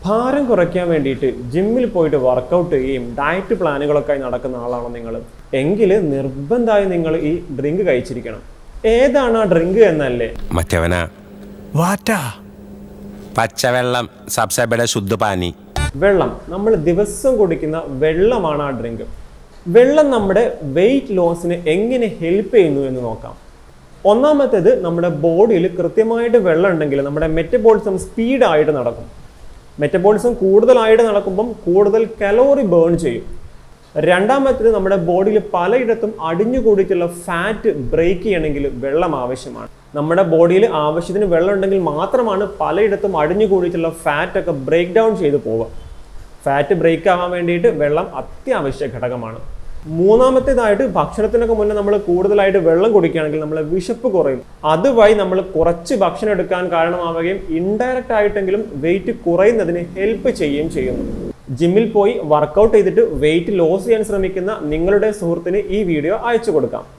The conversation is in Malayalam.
ഭാരം കുറയ്ക്കാൻ വേണ്ടിയിട്ട് ജിമ്മിൽ പോയിട്ട് വർക്കൗട്ട് ചെയ്യുകയും ഡയറ്റ് പ്ലാനുകളൊക്കെ നടക്കുന്ന ആളാണോ നിങ്ങൾ? എങ്കിൽ നിർബന്ധമായി നിങ്ങൾ ഈ ഡ്രിങ്ക് കഴിച്ചിരിക്കണം. ഏതാണ് ആ ഡ്രിങ്ക് എന്നല്ലേ? മറ്റവനാ വാറ്റാ പച്ചവെള്ളം, സബ്സെ ബഡ ശുദ്ധ പാനി. വെള്ളം. നമ്മൾ ദിവസം കുടിക്കുന്ന വെള്ളമാണ് ആ ഡ്രിങ്ക്. വെള്ളം നമ്മുടെ വെയിറ്റ് ലോസിന് എങ്ങനെ ഹെൽപ്പ് ചെയ്യുന്നു എന്ന് നോക്കാം. ഒന്നാമത്തേത്, നമ്മുടെ ബോഡിയിൽ കൃത്യമായിട്ട് വെള്ളം ഉണ്ടെങ്കിൽ നമ്മുടെ മെറ്റബോളിസം സ്പീഡായിട്ട് നടക്കും. മെറ്റബോളിസം കൂടുതലായിട്ട് നടക്കുമ്പം കൂടുതൽ കലോറി ബേൺ ചെയ്യും. രണ്ടാമത്തേത്, നമ്മുടെ ബോഡിയിൽ പലയിടത്തും അടിഞ്ഞുകൂടിയിട്ടുള്ള ഫാറ്റ് ബ്രേക്ക് ചെയ്യണമെങ്കിൽ വെള്ളം ആവശ്യമാണ്. നമ്മുടെ ബോഡിയിൽ ആവശ്യത്തിന് വെള്ളം ഉണ്ടെങ്കിൽ മാത്രമാണ് പലയിടത്തും അടിഞ്ഞുകൂടിയിട്ടുള്ള ഫാറ്റ് ഒക്കെ ബ്രേക്ക് ഡൗൺ ചെയ്ത് പോവുക. ഫാറ്റ് ബ്രേക്ക് ആവാൻ വേണ്ടിയിട്ട് വെള്ളം അത്യാവശ്യ ഘടകമാണ്. മൂന്നാമത്തേതായിട്ട്, ഭക്ഷണത്തിനൊക്കെ മുന്നേ നമ്മൾ കൂടുതലായിട്ട് വെള്ളം കുടിക്കുകയാണെങ്കിൽ നമ്മളെ വിശപ്പ് കുറയും. അതുവഴി നമ്മൾ കുറച്ച് ഭക്ഷണം എടുക്കാൻ കാരണമാവുകയും ഇൻഡയറക്റ്റ് ആയിട്ടെങ്കിലും വെയിറ്റ് കുറയുന്നതിന് ഹെൽപ്പ് ചെയ്യുകയും ചെയ്യുന്നു. ജിമ്മിൽ പോയി വർക്കൗട്ട് ചെയ്തിട്ട് വെയിറ്റ് ലോസ് ചെയ്യാൻ ശ്രമിക്കുന്ന നിങ്ങളുടെ സുഹൃത്തിന് ഈ വീഡിയോ അയച്ചു കൊടുക്കാം.